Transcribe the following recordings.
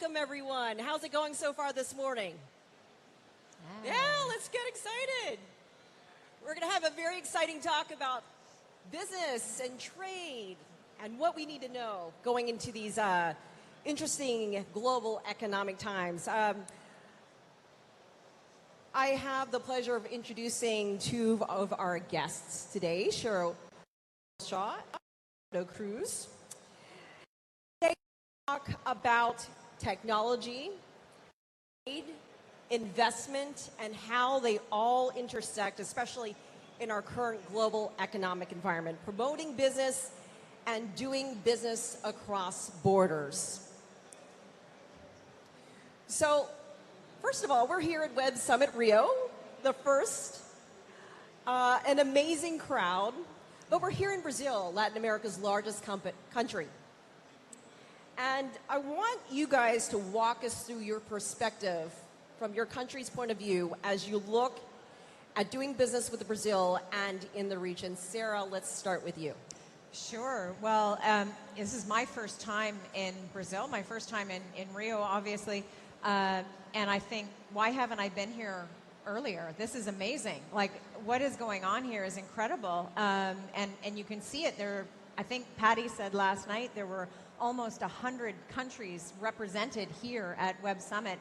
welcome everyone. How's it going so far this morning? Yeah, let's get excited. We're going to have a very exciting talk about business and trade and what we need to know going into these interesting global economic times. I have the pleasure of introducing two of our guests today, Sara Wilshaw and Cruz. They talk about technology, trade, investment, and how they all intersect, especially in our current global economic environment, promoting business and doing business across borders. So, first of all, we're here at Web Summit Rio, the first, an amazing crowd, but we're here in Brazil, Latin America's largest country. And I want you guys to walk us through your perspective from your country's point of view as you look at doing business with Brazil and in the region. Sara, let's start with you. Sure. Well, this is my first time in Brazil, my first time in Rio, obviously. And I think, why haven't I been here earlier? This is amazing. Like, what is going on here is incredible. And you can see it. I think Patty said last night there were almost 100 countries represented here at Web Summit,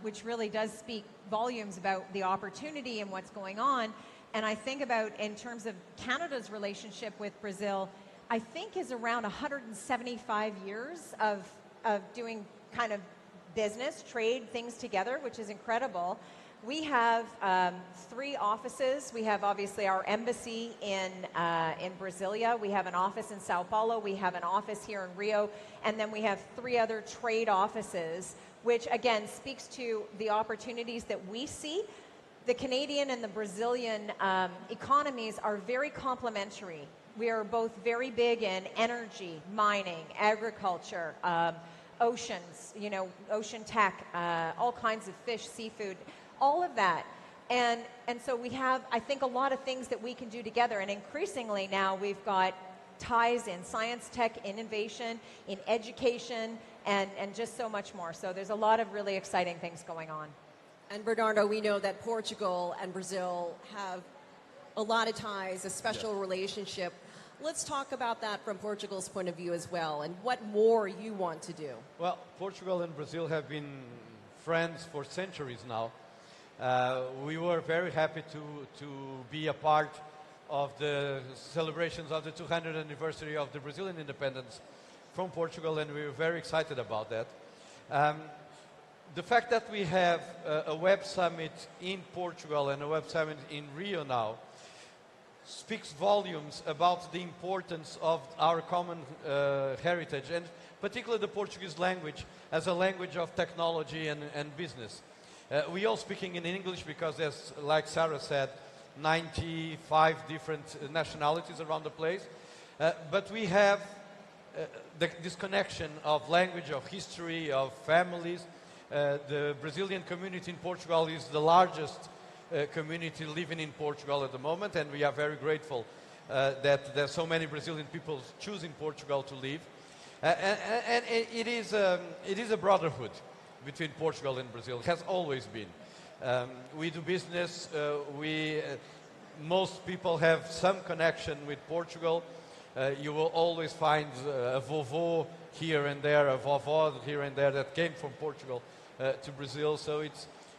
which really does speak volumes about the opportunity and what's going on. And I think about, in terms of Canada's relationship with Brazil, I think is around 175 years of doing kind of business, trade, things together, which is incredible. We have 3 offices. We have obviously our embassy in Brasilia. We have an office in Sao Paulo. We have an office here in Rio. And then we have 3 other trade offices, which again speaks to the opportunities that we see. The Canadian and the Brazilian economies are very complementary. We are both very big in energy, mining, agriculture, oceans, ocean tech, all kinds of fish, seafood, all of that. And so we have, I think, a lot of things that we can do together. And increasingly now we've got ties in science, tech, innovation, in education, and just so much more. So there's a lot of really exciting things going on. And Bernardo, we know that Portugal and Brazil have a lot of ties, a special relationship. Let's talk about that from Portugal's point of view as well, and what more you want to do. Well, Portugal and Brazil have been friends for centuries now. We were very happy to be a part of the celebrations of the 200th anniversary of the Brazilian independence from Portugal, and we were very excited about that. The fact that we have a Web Summit in Portugal and a Web Summit in Rio now speaks volumes about the importance of our common heritage, and particularly the Portuguese language as a language of technology and business. We all speaking in English because, as like Sara said, 95 different nationalities around the place. But we have this connection of language, of history, of families. The Brazilian community in Portugal is the largest community living in Portugal at the moment, and we are very grateful that there's so many Brazilian people choosing Portugal to live. And it is a brotherhood between Portugal and Brazil. It has always been. We do business. Most people have some connection with Portugal. You will always find a vovô here and there, a vovó here and there that came from Portugal to Brazil. So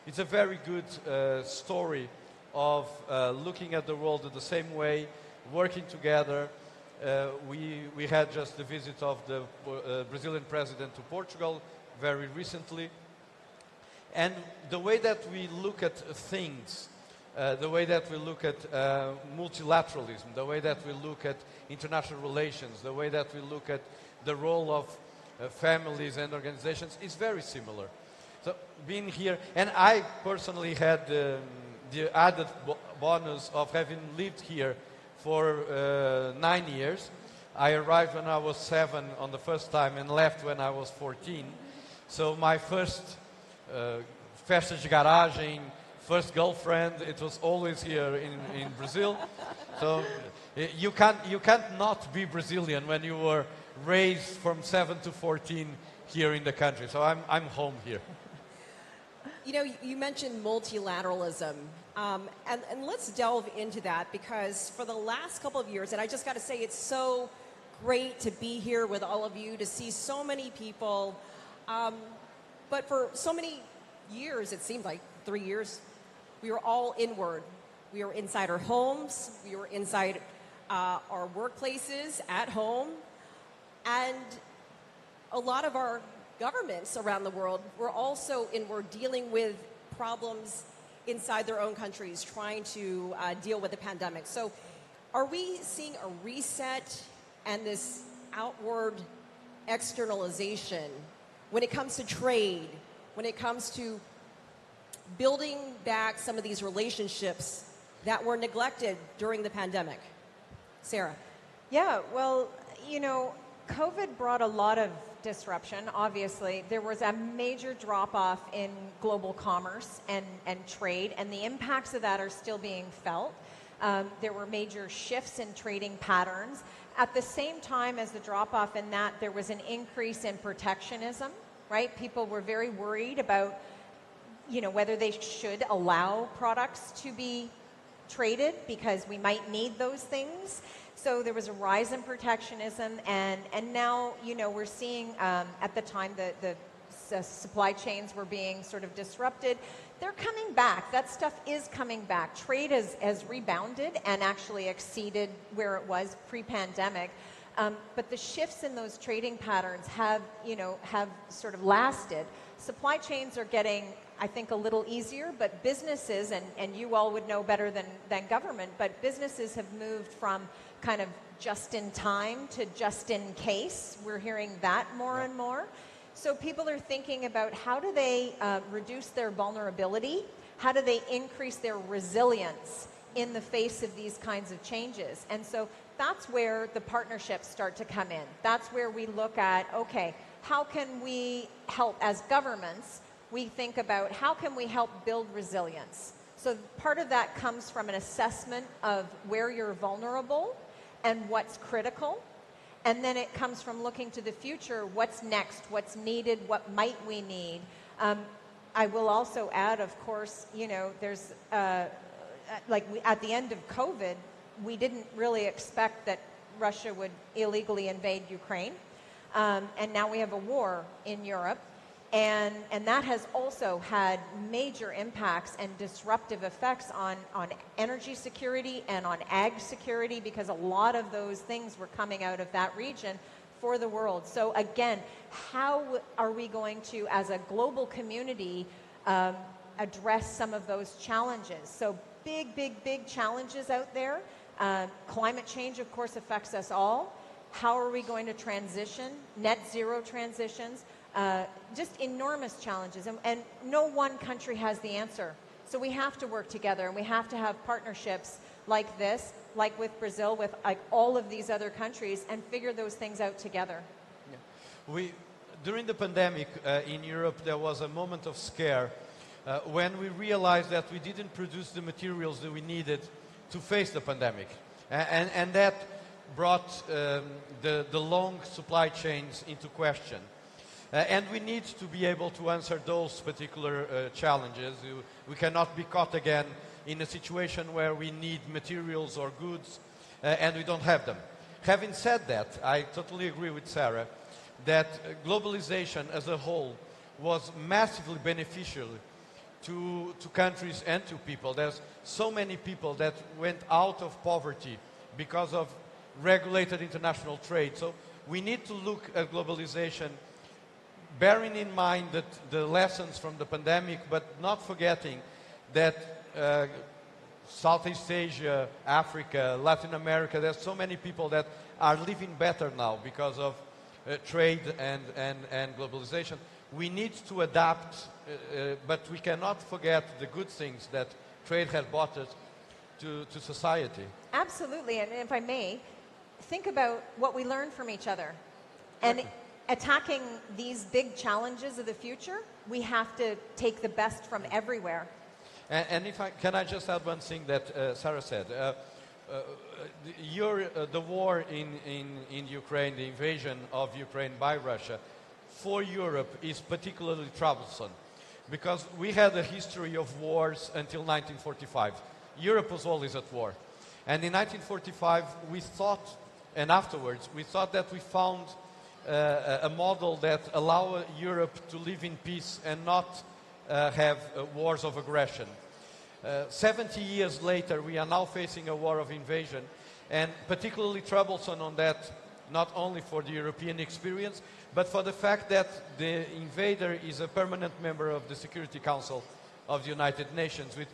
it's a very good story of looking at the world in the same way, working together. We had just the visit of the Brazilian president to Portugal very recently. And the way that we look at things, the way that we look at multilateralism, the way that we look at international relations, the way that we look at the role of families and organizations is very similar. So being here, and I personally had the added bonus of having lived here for 9 years. I arrived when I was 7 on the first time and left when I was 14. So my first festa de garagem, first girlfriend, it was always here in Brazil. So you can't not be Brazilian when you were raised from 7 to 14 here in the country. So I'm home here. You know, you mentioned multilateralism, and let's delve into that because for the last couple of years, and I just got to say it's so great to be here with all of you, to see so many people, but for so many years, it seemed like 3 years, we were all inward. We were inside our homes, we were inside our workplaces, at home, and a lot of our governments around the world were also inward, dealing with problems inside their own countries, trying to deal with the pandemic. So are we seeing a reset and this outward externalization when it comes to trade, when it comes to building back some of these relationships that were neglected during the pandemic? Sarah. Yeah, well, you know, COVID brought a lot of disruption, obviously. There was a major drop-off in global commerce and trade, and the impacts of that are still being felt. There were major shifts in trading patterns. At the same time as the drop-off in that, there was an increase in protectionism, right? People were very worried about, you know, whether they should allow products to be traded because we might need those things. So there was a rise in protectionism, and now, you know, we're seeing at the time the supply chains were being sort of disrupted. They're coming back. That stuff is coming back. Trade has rebounded and actually exceeded where it was pre-pandemic. But the shifts in those trading patterns have sort of lasted. Supply chains are getting, I think, a little easier, but businesses, and you all would know better than government, but businesses have moved from kind of just in time to just in case. We're hearing that more and more. So people are thinking about how do they reduce their vulnerability? How do they increase their resilience in the face of these kinds of changes? And so that's where the partnerships start to come in. That's where we look at, okay, how can we help as governments? We think about how can we help build resilience? So part of that comes from an assessment of where you're vulnerable and what's critical. And then it comes from looking to the future, what's next, what's needed, what might we need. I will also add, of course, you know, there's, at the end of COVID, we didn't really expect that Russia would illegally invade Ukraine. And now we have a war in Europe. And that has also had major impacts and disruptive effects on energy security and on ag security, because a lot of those things were coming out of that region for the world. So again, how are we going to, as a global community, address some of those challenges? So big challenges out there. Climate change, of course, affects us all. How are we going to transition? Net zero transitions. Just enormous challenges, and no one country has the answer. So we have to work together, and we have to have partnerships like this, like with Brazil, with like all of these other countries, and figure those things out together. Yeah. During the pandemic in Europe, there was a moment of scare when we realized that we didn't produce the materials that we needed to face the pandemic, and that brought the long supply chains into question. And we need to be able to answer those particular challenges. We cannot be caught again in a situation where we need materials or goods and we don't have them. Having said that, I totally agree with Sarah that globalization as a whole was massively beneficial to countries and to people. There's so many people that went out of poverty because of regulated international trade. So we need to look at globalization bearing in mind that the lessons from the pandemic, but not forgetting that Southeast Asia, Africa, Latin America, there's so many people that are living better now because of trade and globalization. We need to adapt, but we cannot forget the good things that trade has brought us to society. Absolutely, and if I may, think about what we learned from each other. And attacking these big challenges of the future, we have to take the best from everywhere. And if can I just add one thing that Sarah said? The war in Ukraine, the invasion of Ukraine by Russia, for Europe is particularly troublesome because we had a history of wars until 1945. Europe was always at war. And in 1945, we thought, and afterwards, we thought that we found a model that allowed Europe to live in peace and not have wars of aggression. 70 years later, we are now facing a war of invasion, and particularly troublesome on that, not only for the European experience, but for the fact that the invader is a permanent member of the Security Council of the United Nations, which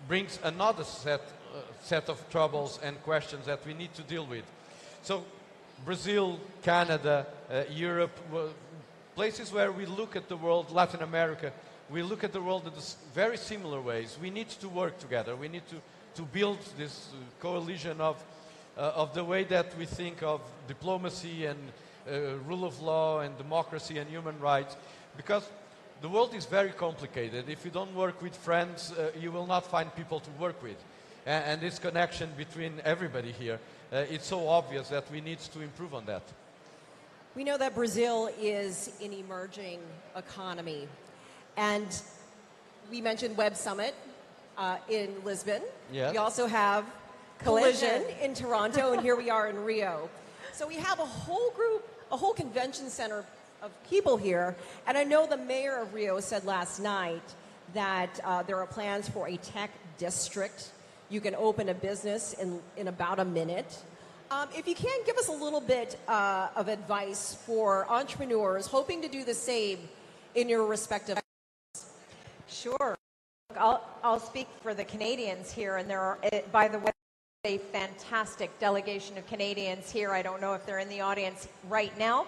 brings another set of troubles and questions that we need to deal with. So Brazil, Canada, Europe, places where we look at the world, Latin America, we look at the world in very similar ways. We need to work together. We need to build this coalition of the way that we think of diplomacy and rule of law and democracy and human rights, because the world is very complicated. If you don't work with friends, you will not find people to work with. And this connection between everybody here, it's so obvious that we need to improve on that. We know that Brazil is an emerging economy. And we mentioned Web Summit in Lisbon. Yes. We also have Collision in Toronto, and here we are in Rio. So we have a whole convention center of people here. And I know the mayor of Rio said last night that there are plans for a tech district. You can open a business in about a minute. If you can, give us a little bit of advice for entrepreneurs hoping to do the same in your respective. Sure. I'll speak for the Canadians here, and there are, by the way, a fantastic delegation of Canadians here. I don't know if they're in the audience right now.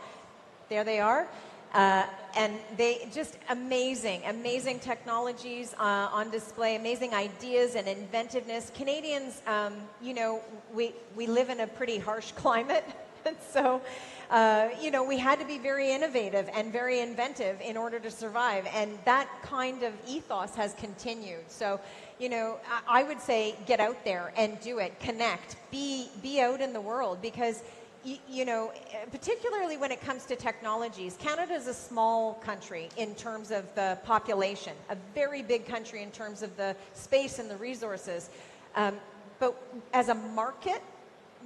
There they are. And they just amazing technologies on display, amazing ideas and inventiveness. Canadians, you know, we live in a pretty harsh climate, and so, you know, we had to be very innovative and very inventive in order to survive, and that kind of ethos has continued. So, you know, I would say get out there and do it, connect, be out in the world, because you know, particularly when it comes to technologies, Canada is a small country in terms of the population, a very big country in terms of the space and the resources. But as a market,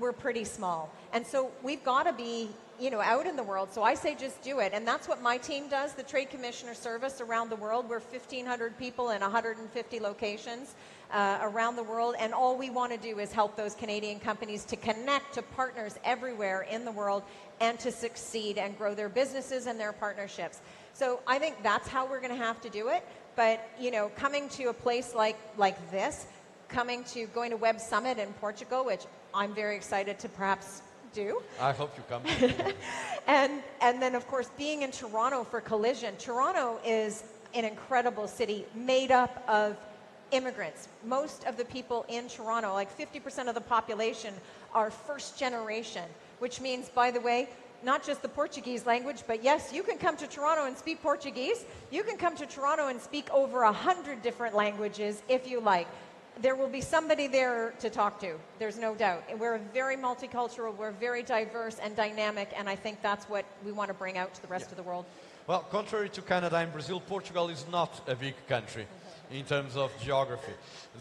we're pretty small. And so we've got to be, you know, out in the world. So I say just do it. And that's what my team does, the Trade Commissioner Service around the world. We're 1,500 people in 150 locations around the world. And all we want to do is help those Canadian companies to connect to partners everywhere in the world and to succeed and grow their businesses and their partnerships. So I think that's how we're going to have to do it. But, you know, coming to a place like this, going to Web Summit in Portugal, which I'm very excited to perhaps do. I hope you come. and then, of course, being in Toronto for Collision. Toronto is an incredible city made up of immigrants. Most of the people in Toronto, like 50% of the population, are first generation, which means, by the way, not just the Portuguese language, but yes, you can come to Toronto and speak Portuguese. You can come to Toronto and speak over 100 different languages if you like. There will be somebody there to talk to. There's no doubt. And we're very multicultural, we're very diverse and dynamic, and I think that's what we want to bring out to the rest of the world. Well, contrary to Canada and Brazil, Portugal is not a big country in terms of geography.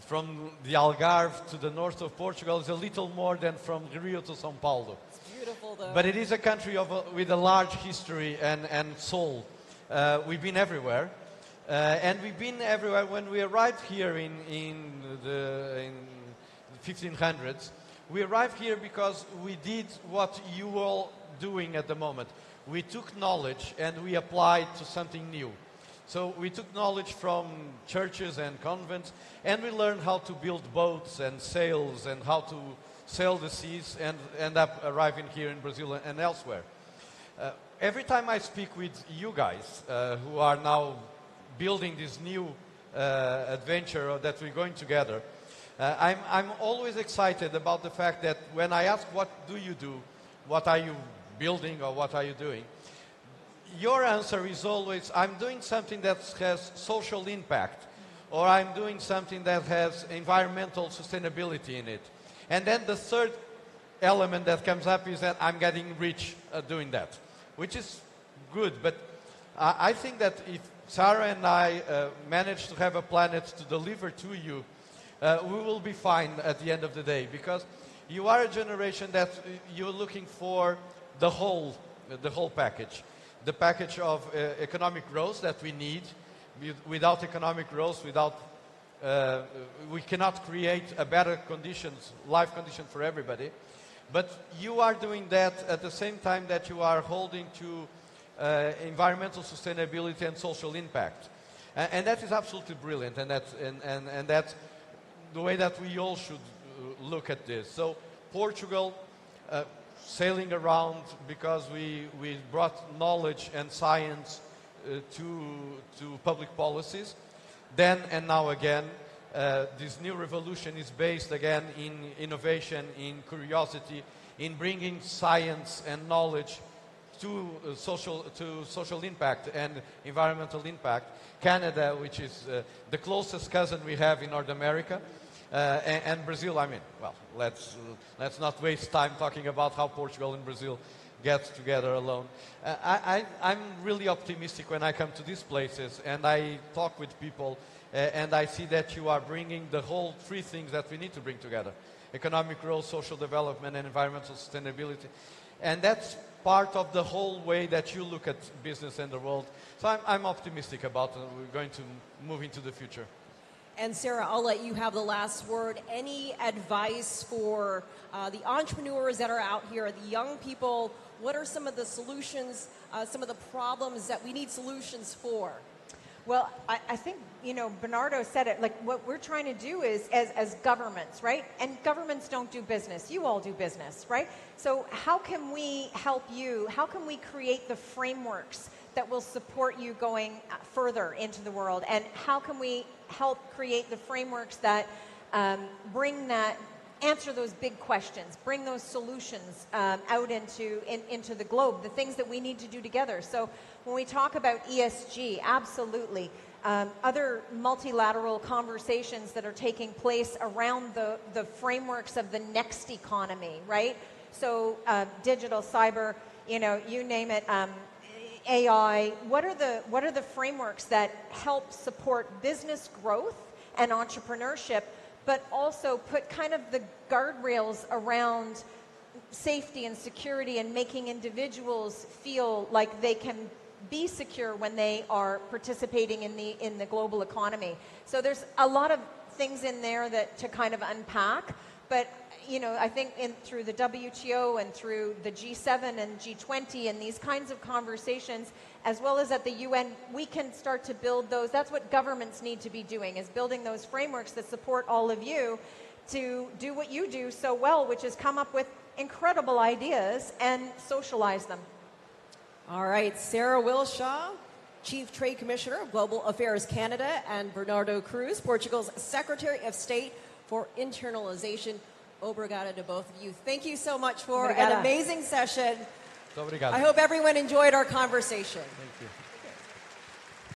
From the Algarve to the north of Portugal is a little more than from Rio to São Paulo. It's beautiful, though. But it is a country with a large history and soul. We've been everywhere. And we've been everywhere. When we arrived here in the 1500s, we arrived here because we did what you all doing at the moment. We took knowledge and we applied to something new. So we took knowledge from churches and convents, and we learned how to build boats and sails and how to sail the seas and end up arriving here in Brazil and elsewhere. Every time I speak with you guys who are now building this new adventure that we're going together, I'm always excited about the fact that when I ask what do you do, what are you building or what are you doing, your answer is always, I'm doing something that has social impact, or I'm doing something that has environmental sustainability in it. And then the third element that comes up is that I'm getting rich doing that, which is good, but I think that if Sara and I manage to have a planet to deliver to you, we will be fine at the end of the day, because you are a generation that you're looking for the whole package. The package of economic growth that we need. Without economic growth, we cannot create a better conditions, life condition for everybody. But you are doing that at the same time that you are holding to environmental sustainability and social impact. And that is absolutely brilliant, and that's the way that we all should look at this. So Portugal, sailing around because we brought knowledge and science to public policies. Then and now again, this new revolution is based again in innovation, in curiosity, in bringing science and knowledge to social impact and environmental impact. Canada, which is the closest cousin we have in North America, and Brazil. I mean, well, let's not waste time talking about how Portugal and Brazil get together alone. I'm really optimistic when I come to these places and I talk with people, and I see that you are bringing the whole three things that we need to bring together: economic growth, social development, and environmental sustainability. And that's part of the whole way that you look at business and the world. So I'm optimistic about we're going to move into the future. And Sara, I'll let you have the last word. Any advice for the entrepreneurs that are out here, the young people? What are some of the solutions, some of the problems that we need solutions for? Well, I think, Bernardo said it, like what we're trying to do is, as governments, right? And governments don't do business. You all do business, right? So how can we help you? How can we create the frameworks that will support you going further into the world? And how can we help create the frameworks that answer those big questions, bring those solutions out into the globe, the things that we need to do together. So when we talk about ESG, absolutely. Other multilateral conversations that are taking place around the frameworks of the next economy, right? So digital, cyber, you name it, AI. What are the frameworks that help support business growth and entrepreneurship, but also put kind of the guardrails around safety and security and making individuals feel like they can be secure when they are participating in the global economy. So there's a lot of things in there to kind of unpack, but I think through the WTO and through the G7 and G20 and these kinds of conversations, as well as at the UN, we can start to build those. That's what governments need to be doing, is building those frameworks that support all of you to do what you do so well, which is come up with incredible ideas and socialize them. All right, Sara Wilshaw, Chief Trade Commissioner of Global Affairs Canada, and Bernardo Cruz, Portugal's Secretary of State for Internationalization. Obrigada to both of you. Thank you so much for an amazing session. Obrigado. I hope everyone enjoyed our conversation. Thank you.